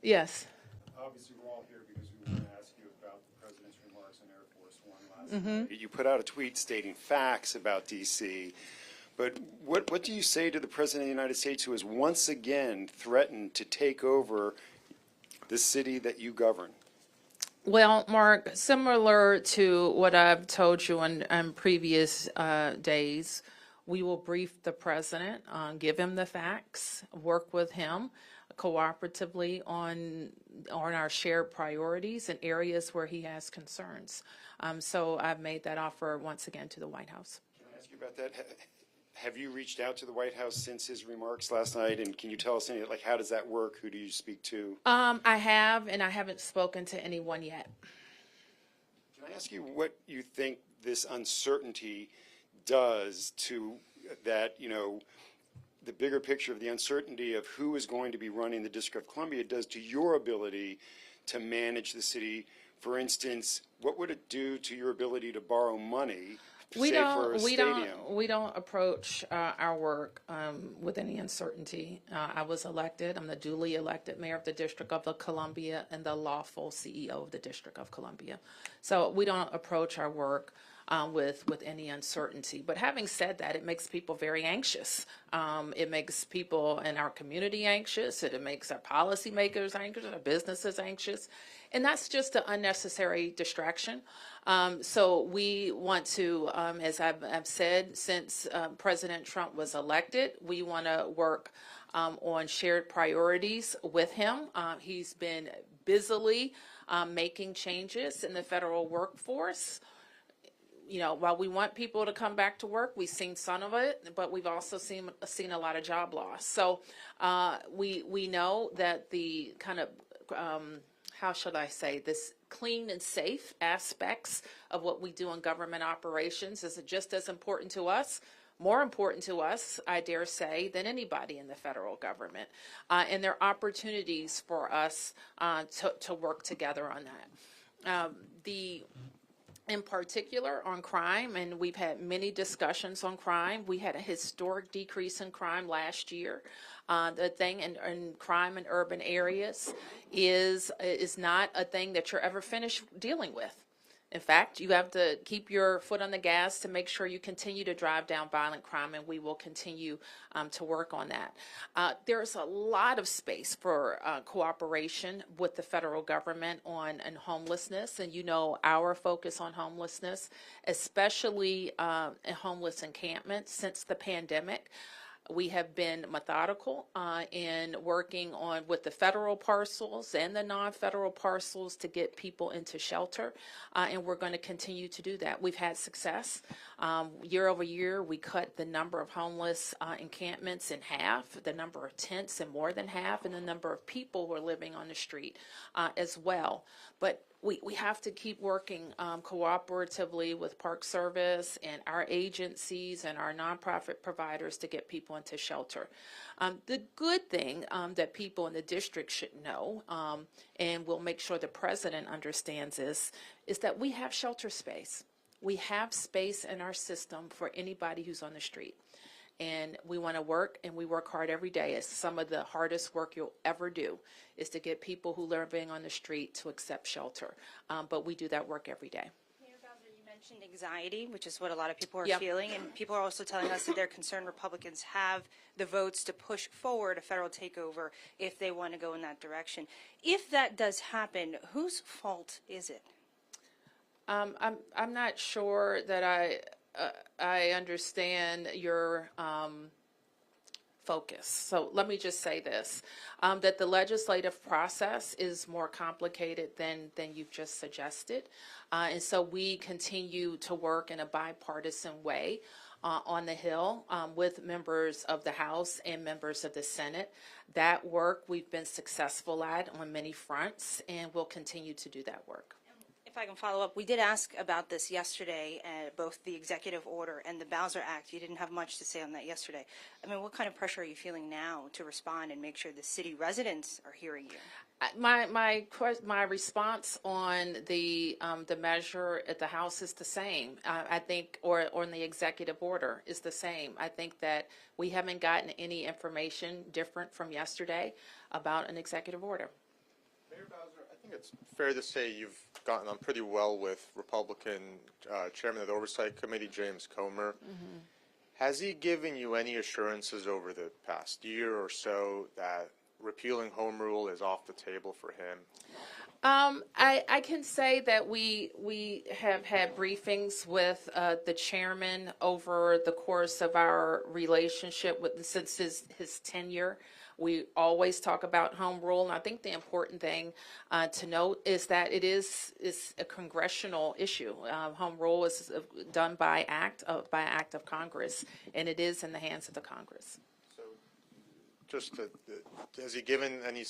Yes. Obviously, we're all here because we want to ask you about the president's remarks on Air Force One last night. You put out a tweet stating facts about D.C., but what do you say to the President of the United States, who has once again threatened to take over the city that you govern? Well, Mark, similar to what I've told you in previous days, we will brief the president, give him the facts, work with him cooperatively on our shared priorities and areas where he has concerns. So I've made that offer once again to the White House. Can I ask you about that? Have you reached out to the White House since his remarks last night? And can you tell us anything, like, how does that work? Who do you speak to? I have, and I haven't spoken to anyone yet. Can I ask you what you think this uncertainty does to that, the bigger picture of the uncertainty of who is going to be running the District of Columbia does to your ability to manage the city? For instance, what would it do to your ability to borrow money? We don't approach our work with any uncertainty. I was elected. I'm the duly elected mayor of the District of Columbia and the lawful CEO of the District of Columbia. So we don't approach our work with any uncertainty. But having said that, it makes people very anxious. It makes people in our community anxious. It makes our policymakers anxious, our businesses anxious. And that's just an unnecessary distraction. So we want to, as I've said, since President Trump was elected, we want to work on shared priorities with him. He's been busily making changes in the federal workforce. While we want people to come back to work, we've seen some of it, but we've also seen a lot of job loss. So we know that the kind of how should I say, this clean and safe aspects of what we do in government operations is just as important to us, more important to us, I dare say, than anybody in the federal government. And there are opportunities for us to work together on that. In particular on crime, and we've had many discussions on crime. We had a historic decrease in crime last year. The thing in crime in urban areas is not a thing that you're ever finished dealing with. In fact, you have to keep your foot on the gas to make sure you continue to drive down violent crime, and we will continue to work on that. There's a lot of space for cooperation with the federal government on homelessness, and our focus on homelessness, especially in homeless encampments since the pandemic. We have been methodical in working with the federal parcels and the non-federal parcels to get people into shelter, and we're going to continue to do that. We've had success. Year over year, we cut the number of homeless encampments in half, the number of tents in more than half, and the number of people who are living on the street as well. But we have to keep working cooperatively with Park Service and our agencies and our nonprofit providers to get people into shelter. The good thing that people in the district should know, and we'll make sure the president understands this, is that we have shelter space. We have space in our system for anybody who's on the street. And we want to work, and we work hard every day. It's some of the hardest work you'll ever do is to get people who are living on the street to accept shelter. But we do that work every day. Mayor Bowser, you mentioned anxiety, which is what a lot of people are feeling, and people are also telling us that they're concerned Republicans have the votes to push forward a federal takeover if they want to go in that direction. If that does happen, whose fault is it? I'm not sure that I understand your focus. So let me just say this, that the legislative process is more complicated than you've just suggested. And so we continue to work in a bipartisan way on the Hill with members of the House and members of the Senate. That work we've been successful at on many fronts, and we'll continue to do that work. If I can follow up, we did ask about this yesterday, both the executive order and the Bowser Act. You didn't have much to say on that yesterday. I mean, what kind of pressure are you feeling now to respond and make sure the city residents are hearing you? My response on the measure at the House is the same. I think, or on the executive order is the same. I think that we haven't gotten any information different from yesterday about an executive order. Bowser, I think it's fair to say you've gotten on pretty well with Republican Chairman of the Oversight Committee, James Comer. Mm-hmm. Has he given you any assurances over the past year or so that repealing home rule is off the table for him? I can say that we have had briefings with the chairman over the course of our relationship since his tenure. We always talk about home rule, and I think the important thing to note is that it is a congressional issue. Home rule is done by act of Congress, and it is in the hands of the Congress. So, has he given any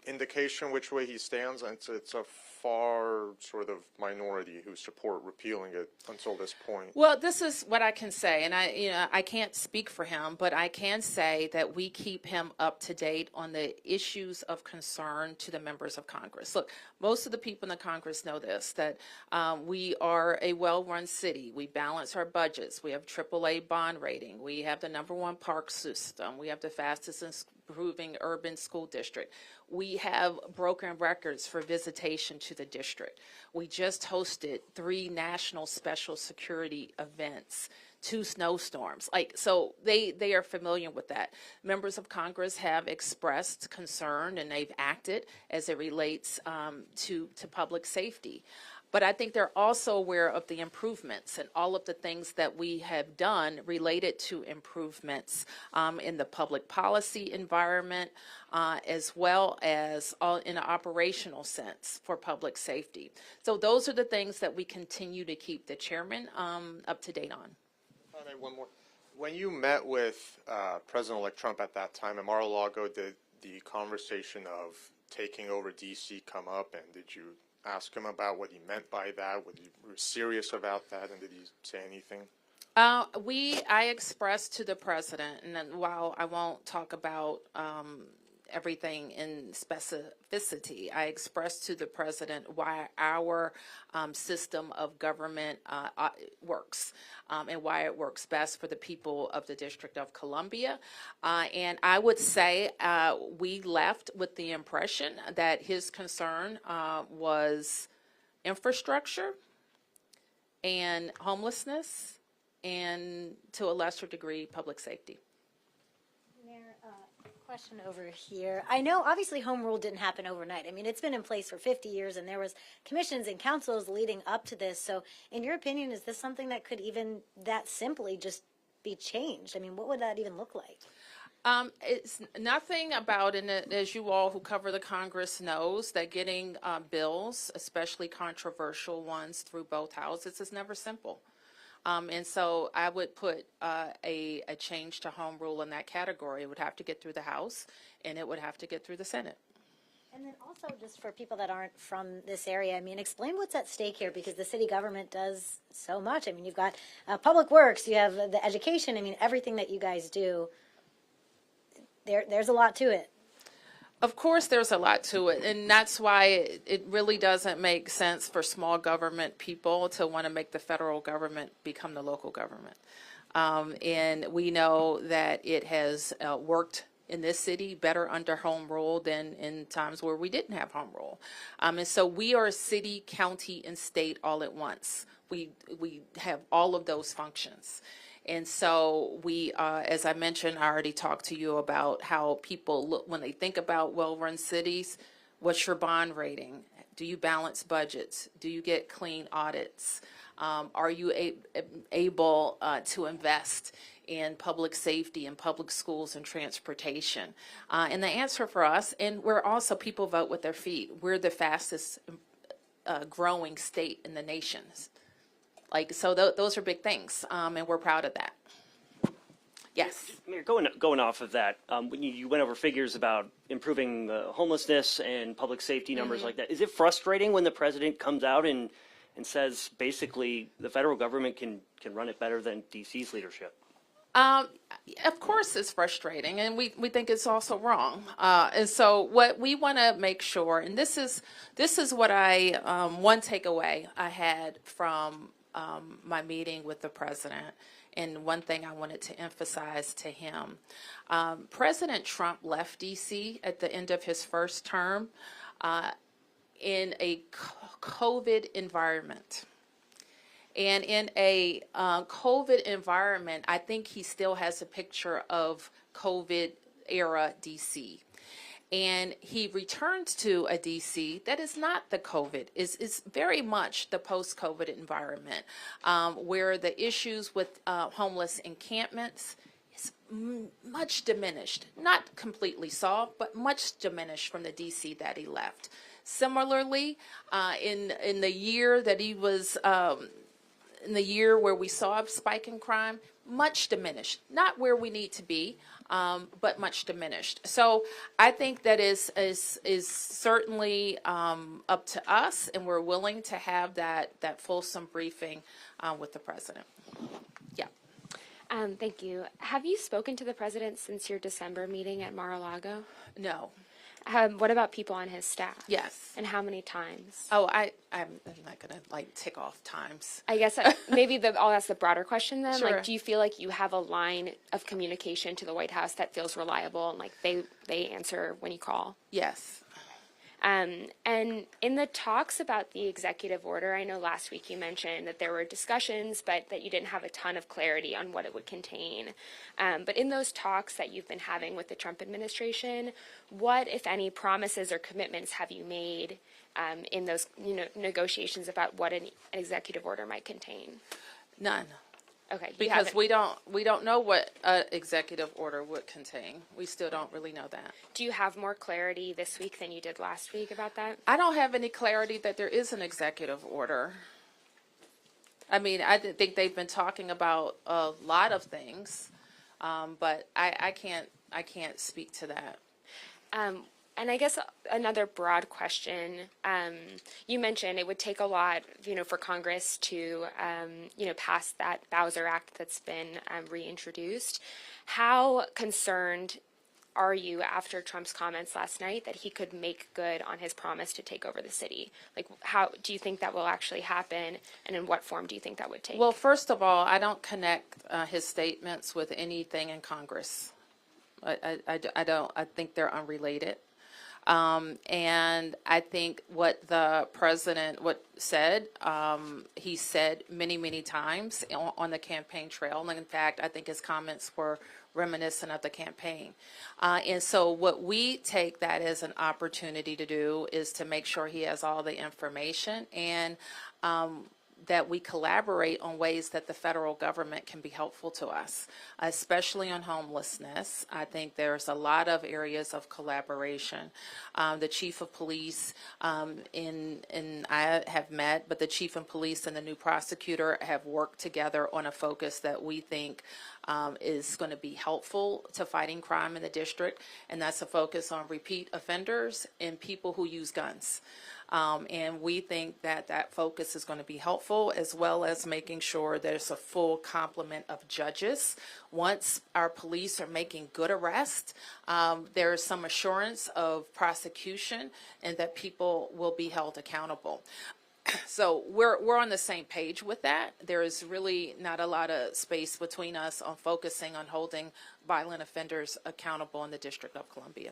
indication which way he stands? It's a far sort of minority who support repealing it until this point. Well, this is what I can say, and I can't speak for him, but I can say that we keep him up to date on the issues of concern to the members of Congress. Look, most of the people in the Congress know this, that we are a well-run city. We balance our budgets. We have AAA bond rating. We have the #1 park system. We have the fastest improving urban school district. We have broken records for visitation to the district. We just hosted 3 national special security events, 2 snowstorms. So they are familiar with that. Members of Congress have expressed concern, and they've acted as it relates to public safety. But I think they're also aware of the improvements and all of the things that we have done related to improvements in the public policy environment, as well as in an operational sense for public safety. So those are the things that we continue to keep the chairman up to date on. One more. When you met with President-elect Trump at that time at Mar-a-Lago, did the conversation of taking over D.C. come up, and did you ask him about what he meant by that? Was he serious about that, and did he say anything? I expressed to the president, and then while I won't talk about everything in specificity, I expressed to the president why our system of government works and why it works best for the people of the District of Columbia. And I would say we left with the impression that his concern was infrastructure and homelessness, and to a lesser degree, public safety. Question over here. I know obviously home rule didn't happen overnight. I mean, it's been in place for 50 years, and there was commissions and councils leading up to this. So in your opinion, is this something that could even that simply just be changed? I mean, what would that even look like? It's nothing about it, as you all who cover the Congress knows, that getting bills, especially controversial ones, through both houses is never simple. And so I would put a change to home rule in that category. It would have to get through the House, and it would have to get through the Senate. And then also, just for people that aren't from this area, I mean, explain what's at stake here, because the city government does so much. I mean, you've got public works, you have the education, I mean, everything that you guys do, there's a lot to it. Of course, there's a lot to it, and that's why it really doesn't make sense for small government people to want to make the federal government become the local government. And we know that it has worked in this city better under home rule than in times where we didn't have home rule. And so we are city, county, and state all at once. We have all of those functions. And so we, as I mentioned, I already talked to you about how people look when they think about well-run cities. What's your bond rating? Do you balance budgets? Do you get clean audits? Are you able to invest in public safety and public schools and transportation? And the answer for us, and we're also, people vote with their feet. We're the fastest growing state in the nation. So those are big things, and we're proud of that. Yes. Mayor, going off of that, when you went over figures about improving homelessness and public safety numbers like that, is it frustrating when the president comes out and says basically the federal government can run it better than DC's leadership? Of course it's frustrating, and we think it's also wrong. And so what we want to make sure, and this is what one takeaway I had from my meeting with the president, and one thing I wanted to emphasize to him. President Trump left D.C. at the end of his first term, in a COVID environment. And in a COVID environment, I think he still has a picture of COVID era DC. And he returns to a DC that is not the COVID, is very much the post-COVID environment, where the issues with homeless encampments is much diminished, not completely solved, but much diminished from the DC that he left. Similarly, in the year that he was, in the year where we saw a spike in crime, much diminished, not where we need to be, but much diminished. So I think that is certainly up to us, and we're willing to have that fulsome briefing with the president. Yeah. Thank you. Have you spoken to the president since your December meeting at Mar-a-Lago? No. What about people on his staff? Yes. And how many times? Oh, I'm not going to tick off times. I guess maybe I'll ask the broader question then. Sure. Like, do you feel like you have a line of communication to the White House that feels reliable and like they answer when you call? Yes. And in the talks about the executive order, I know last week you mentioned that there were discussions, but that you didn't have a ton of clarity on what it would contain. But in those talks that you've been having with the Trump administration, what, if any, promises or commitments have you made in those negotiations about what an executive order might contain? None. Okay. Because we don't know what an executive order would contain. We still don't really know that. Do you have more clarity this week than you did last week about that? I don't have any clarity that there is an executive order. I mean, I think they've been talking about a lot of things, but I can't speak to that. And I guess another broad question, you mentioned it would take a lot, for Congress to, pass that Bowser Act that's been reintroduced. How concerned are you after Trump's comments last night that he could make good on his promise to take over the city? Like, how do you think that will actually happen, and in what form do you think that would take? Well, first of all, I don't connect his statements with anything in Congress. I don't. I think they're unrelated. And I think what the president said, he said many, many times on the campaign trail. And in fact, I think his comments were reminiscent of the campaign. And so what we take that as an opportunity to do is to make sure he has all the information, and that we collaborate on ways that the federal government can be helpful to us, especially on homelessness. I think there's a lot of areas of collaboration. The chief of police and I have met, but the chief of police and the new prosecutor have worked together on a focus that we think is going to be helpful to fighting crime in the district, and that's a focus on repeat offenders and people who use guns. And we think that focus is going to be helpful, as well as making sure there's a full complement of judges. Once our police are making good arrests, there is some assurance of prosecution and that people will be held accountable. So we're on the same page with that. There is really not a lot of space between us on focusing on holding violent offenders accountable in the District of Columbia.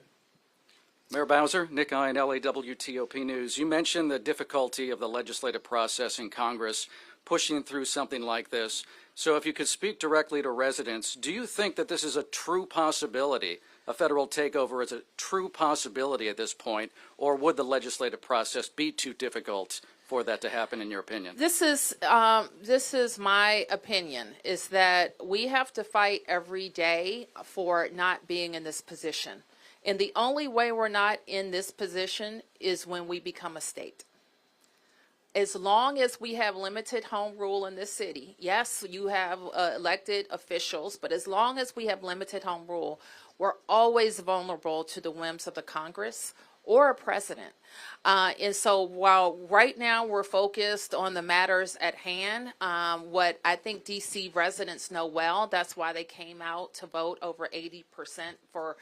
Mayor Bowser, Nick Iannelli, WTOP News. You mentioned the difficulty of the legislative process in Congress pushing through something like this. So if you could speak directly to residents, do you think that this is a true possibility? A federal takeover is a true possibility at this point, or would the legislative process be too difficult for that to happen, in your opinion? This is my opinion, is that we have to fight every day for not being in this position. And the only way we're not in this position is when we become a state. As long as we have limited home rule in this city, yes, you have elected officials, but as long as we have limited home rule, we're always vulnerable to the whims of the Congress or a president. And so while right now we're focused on the matters at hand, what I think D.C. residents know well, that's why they came out to vote over 80% for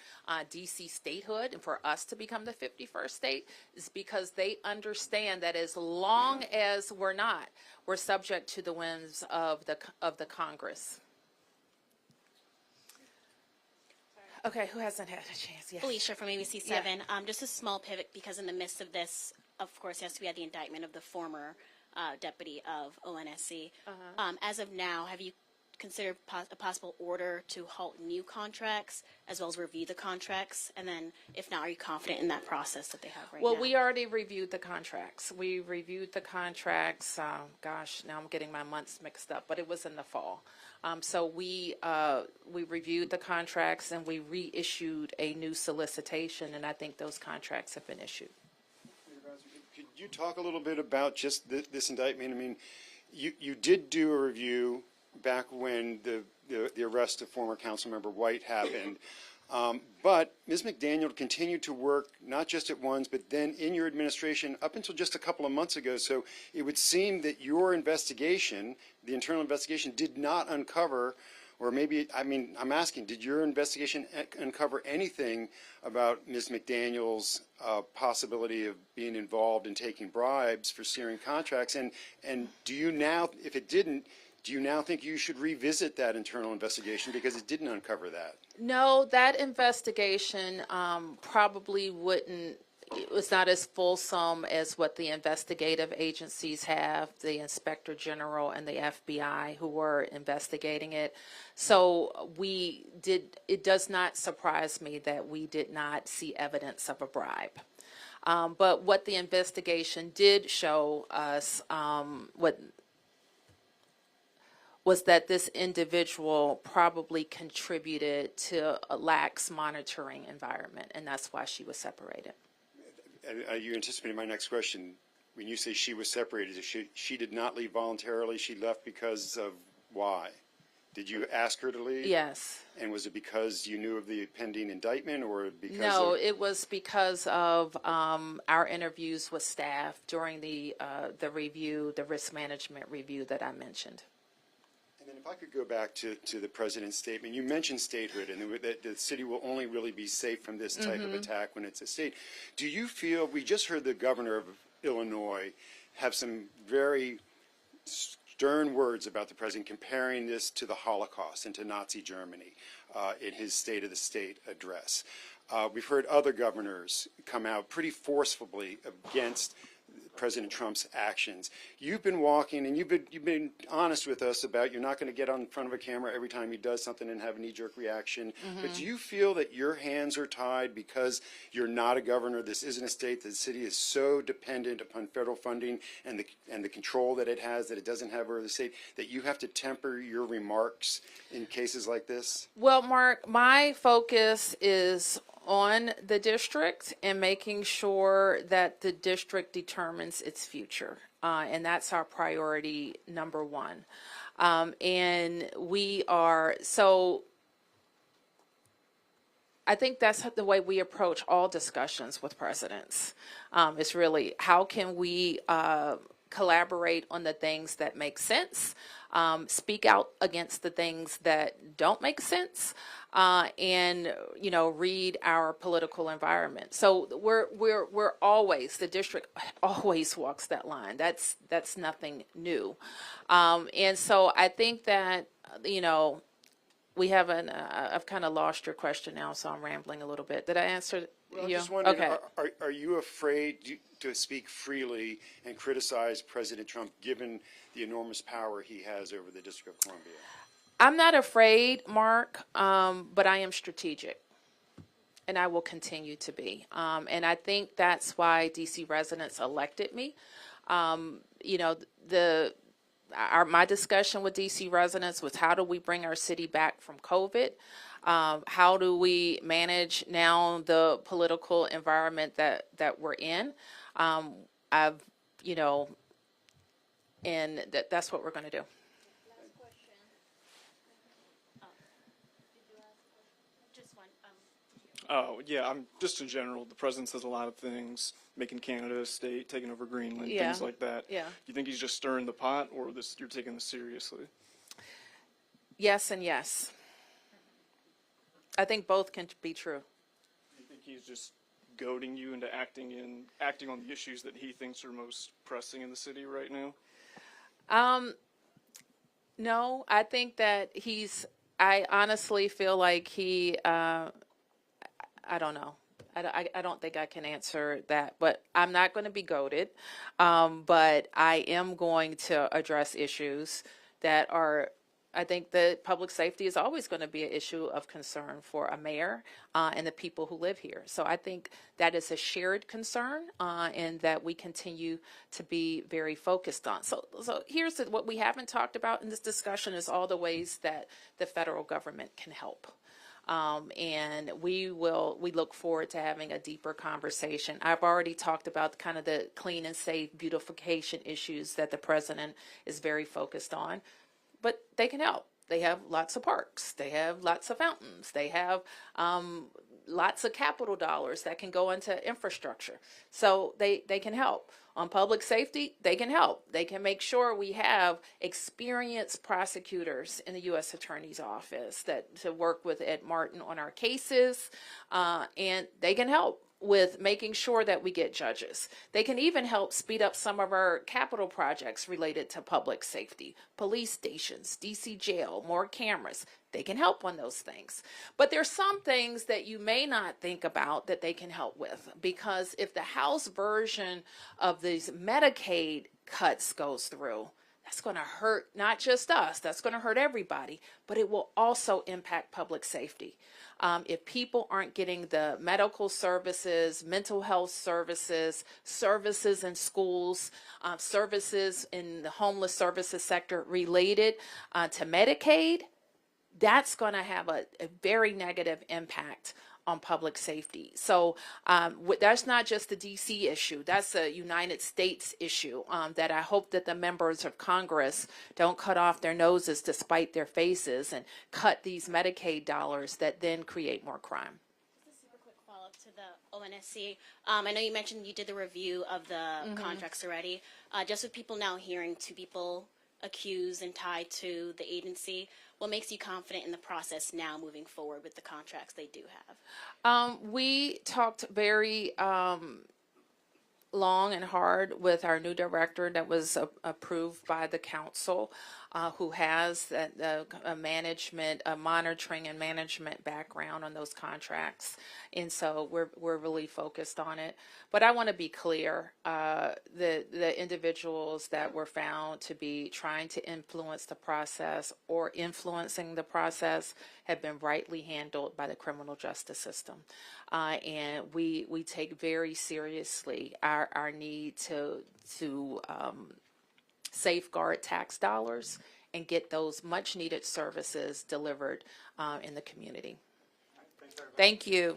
D.C. statehood and for us to become the 51st state, is because they understand that as long as we're not, we're subject to the whims of the Congress. Okay, who hasn't had a chance yet? Felicia from ABC7. Just a small pivot because in the midst of this, of course, has to be at the indictment of the former deputy of ONSC. As of now, have you considered a possible order to halt new contracts as well as review the contracts? And then, if not, are you confident in that process that they have right now? Well, we already reviewed the contracts. We reviewed the contracts, gosh, now I'm getting my months mixed up, but it was in the fall. So we reviewed the contracts and we reissued a new solicitation, and I think those contracts have been issued. Could you talk a little bit about just this indictment? I mean, you did do a review back when the arrest of former Councilmember White happened. But Ms. McDaniel continued to work not just at once, but then in your administration up until just a couple of months ago. So it would seem that your investigation, the internal investigation, did not uncover, or maybe, I mean, I'm asking, did your investigation uncover anything about Ms. McDaniel's possibility of being involved in taking bribes for steering contracts? And do you now, if it didn't, do you now think you should revisit that internal investigation because it didn't uncover that? No, that investigation probably wouldn't, it was not as fulsome as what the investigative agencies have, the Inspector General and the FBI who were investigating it. So it does not surprise me that we did not see evidence of a bribe. But what the investigation did show us, was that this individual probably contributed to a lax monitoring environment, and that's why she was separated. You anticipated my next question. When you say she was separated, she did not leave voluntarily, she left because of why? Did you ask her to leave? Yes. And was it because you knew of the pending indictment, or because No, it was because of our interviews with staff during the review, the risk management review that I mentioned. And then if I could go back to the president's statement, you mentioned statehood and that the city will only really be safe from this type of attack when it's a state. Do you feel, we just heard the governor of Illinois have some very stern words about the president comparing this to the Holocaust and to Nazi Germany in his State of the State address. We've heard other governors come out pretty forcefully against President Trump's actions. You've been walking, and you've been honest with us about you're not going to get on front of a camera every time he does something and have a knee-jerk reaction. But do you feel that your hands are tied because you're not a governor? This isn't a state. The city is so dependent upon federal funding and the control that it has that it doesn't have over the state, that you have to temper your remarks in cases like this? Well, Mark, my focus is on the district and making sure that the district determines its future. And that's our priority number one. And we are, so I think that's the way we approach all discussions with presidents. It's really, how can we collaborate on the things that make sense, speak out against the things that don't make sense, and read our political environment. So we're always, the district always walks that line. That's nothing new, and so I think that we haven't. I've kind of lost your question now, so I'm rambling a little bit. Did I answer? Well, I'm just wondering, are you afraid to speak freely and criticize President Trump given the enormous power he has over the District of Columbia? I'm not afraid, Mark, but I am strategic, and I will continue to be. And I think that's why D.C. residents elected me. My discussion with D.C. residents was, how do we bring our city back from COVID? How do we manage now the political environment that we're in? And that's what we're going to do. Oh, yeah, I'm just in general, the president says a lot of things, making Canada a state, taking over Greenland, Yeah. things like that. Yeah. You think he's just stirring the pot, or you're taking this seriously? Yes and yes. I think both can be true. You think he's just goading you into acting on the issues that he thinks are most pressing in the city right now? No, I think that I honestly feel like he I don't know. I don't think I can answer that, but I'm not going to be goaded. But I am going to address issues that are, I think that public safety is always going to be an issue of concern for a mayor and the people who live here. So I think that is a shared concern and that we continue to be very focused on. So here's what we haven't talked about in this discussion is all the ways that the federal government can help. And we look forward to having a deeper conversation. I've already talked about kind of the clean and safe beautification issues that the president is very focused on, but they can help. They have lots of parks. They have lots of fountains. They have lots of capital dollars that can go into infrastructure. So they can help. On public safety, they can help. They can make sure we have experienced prosecutors in the U.S. Attorney's Office to work with Ed Martin on our cases, and they can help with making sure that we get judges. They can even help speed up some of our capital projects related to public safety, police stations, DC jail, more cameras. They can help on those things. But there's some things that you may not think about that they can help with, because if the House version of these Medicaid cuts goes through, that's going to hurt not just us, that's going to hurt everybody, but it will also impact public safety. If people aren't getting the medical services, mental health services, services in schools, services in the homeless services sector related to Medicaid, that's going to have a very negative impact on public safety. So that's not just a DC issue. That's a United States issue that I hope that the members of Congress don't cut off their noses to spite their faces and cut these Medicaid dollars that then create more crime. Just a super quick follow-up to the ONSC. I know you mentioned you did the review of the contracts already. Just with people now hearing two people accused and tied to the agency, what makes you confident in the process now moving forward with the contracts they do have? We talked very long and hard with our new director that was approved by the council, who has a monitoring and management background on those contracts, and so we're really focused on it. But I want to be clear: the individuals that were found to be trying to influence the process or influencing the process have been rightly handled by the criminal justice system, and we take very seriously our need to safeguard tax dollars and get those much needed services delivered in the community. Thank you.